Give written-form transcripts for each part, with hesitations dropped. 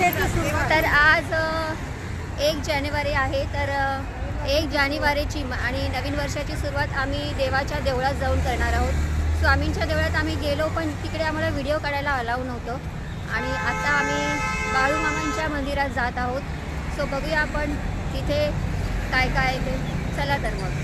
तर आज 1 जानेवारी आहे. तर 1 जानेवारीची आणि नवीन वर्षाची सुरुवात आम्ही देवाच्या देवळात जाऊन करणार आहोत. स्वामींच्या देवळात आम्ही गेलो, पण तिकडे आम्हाला व्हिडिओ काढायला अलाऊ नव्हतं. आणि आता आम्ही बाळूमामांच्या मंदिरात जात आहोत. सो बघूया आपण तिथे काय काय ते. चला तर मग.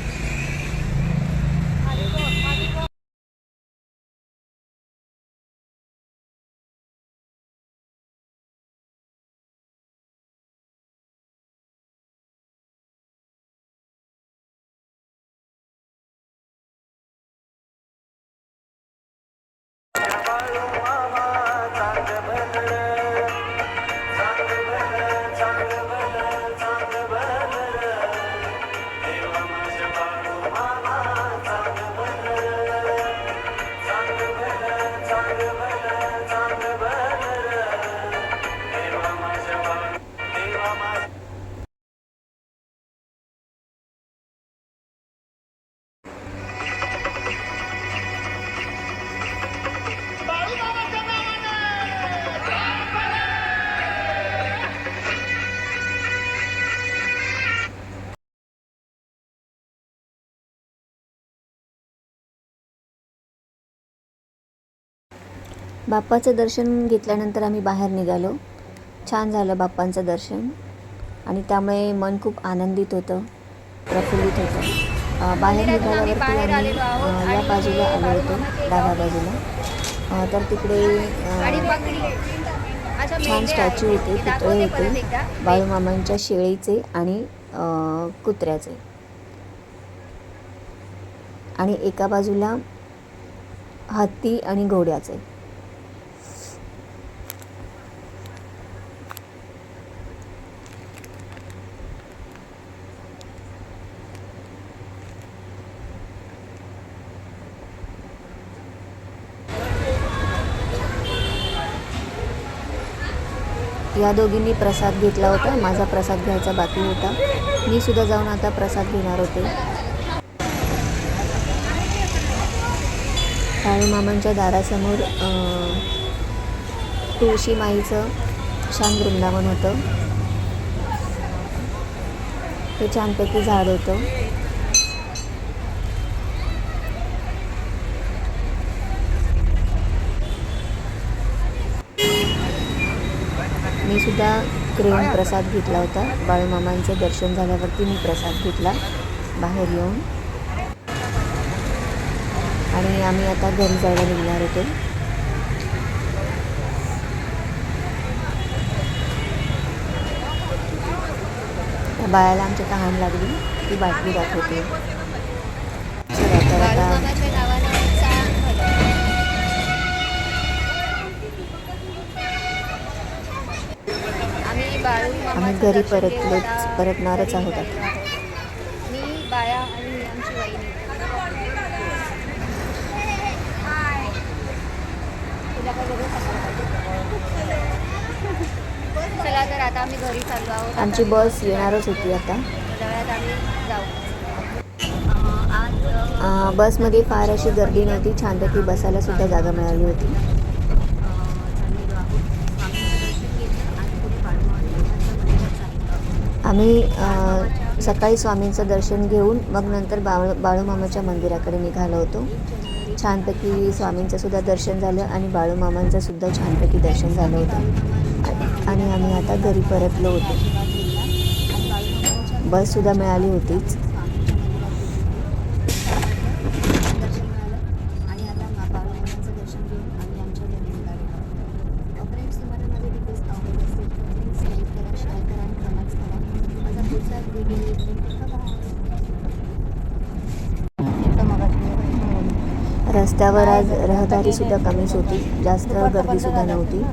बाप्पाचं दर्शन घेतल्यानंतर आम्ही बाहेर निघालो. छान झालं बाप्पांचं दर्शन आणि त्यामुळे मन खूप आनंदित होतं, प्रफुल्लित होतं. बाहेर निघाल्यावरती आम्ही या बाजूला आलो होतो, डाव्या बाजूला. तर तिकडे छान स्टॅच्यू होते, पुतळे होते बाळूमामांच्या शेळीचे आणि कुत्र्याचे. आणि एका बाजूला हत्ती आणि घोड्याचे. या दोघींनी प्रसाद घेतला होता. माझा प्रसाद घ्यायचा बाकी होता. मी सुद्धा जाऊन आता प्रसाद घेणार होते. बाळूमामांच्या दारासमोर तुळशी माईचं छान वृंदावन होतं. हे छानपैकी झाड होतं. मी सुद्धा क्रेन प्रसाद घेतला होता. बाळूमामांचं दर्शन झाल्यावरती मी प्रसाद घेतला बाहेर येऊन. आणि आम्ही आता घरी जायला निघणार होतो. त्या बाळाला आमच्या तहान लागली, ती बाटली दाखवते. तर आता आम्ही घरी परतणारच आहोत आता. मी, बाया आणि आमची वहिनी. चला तर आता आम्ही घरी चाललो आहोत. आमची बस येणारच होती आता. आम्ही जाऊ. बसमध्ये फार अशी गर्दी नव्हती. छानपैकी बसायला सुद्धा जागा मिळाली होती. आम्ही सकाळी स्वामींचं दर्शन घेऊन मग नंतर बाळूमामाच्या मंदिराकडे निघालो होतो. छानपैकी स्वामींचं सुद्धा दर्शन झालं आणि बाळूमामांचं सुद्धा छानपैकी दर्शन झालं होतं. आणि आम्ही आता घरी परतलो होतो. बससुद्धा मिळाली होतीच. रस्त्यावर आज रहदारी सुद्धा कमीच होती. जास्त गर्दी सुद्धा नव्हती.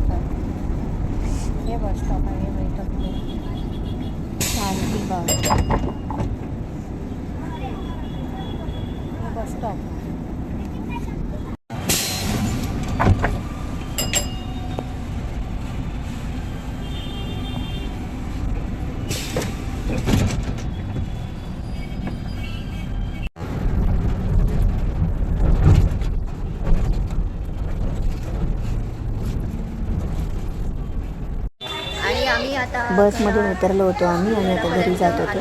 आम्ही आता बसमधून उतरलो होतो आम्ही आणि आता घरी जात होतो.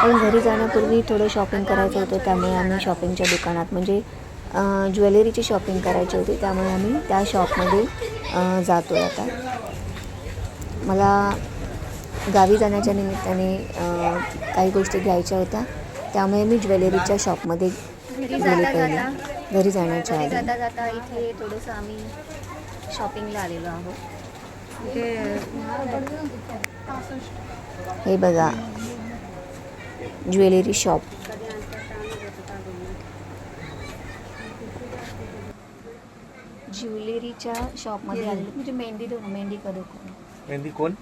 पण घरी जाण्यापूर्वी थोडं शॉपिंग करायचं होतं, त्यामुळे आम्ही शॉपिंगच्या दुकानात म्हणजे ज्वेलरीची शॉपिंग करायची होती, त्यामुळे आम्ही त्या शॉपमध्ये जातो आहे आता. मला गावी जाण्याच्या निमित्ताने काही गोष्टी घ्यायच्या होत्या, त्यामुळे मी ज्वेलरीच्या शॉपमध्ये गेले पहिले घरी जाण्याच्या घरी आधी. जाता जाता इथे थोडंसं आम्ही शॉपिंगला आलेलो आहोत. हे बघा ज्वेलरी शॉप. ज्वेलरीच्या शॉपमध्ये आलेलो म्हणजे मेहंदी का दुकान. मेहंदी कोण?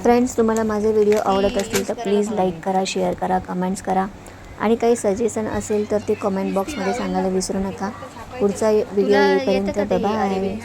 फ्रेंड्स, तुम्हाला माझे व्हिडिओ आवडत असतील तर प्लीज लाईक करा, शेअर करा, कमेंट्स करा आणि काही सजेशन असेल तर ते कमेंट बॉक्समध्ये सांगायला विसरू नका. पुढचा व्हिडिओ येईपर्यंत बाय.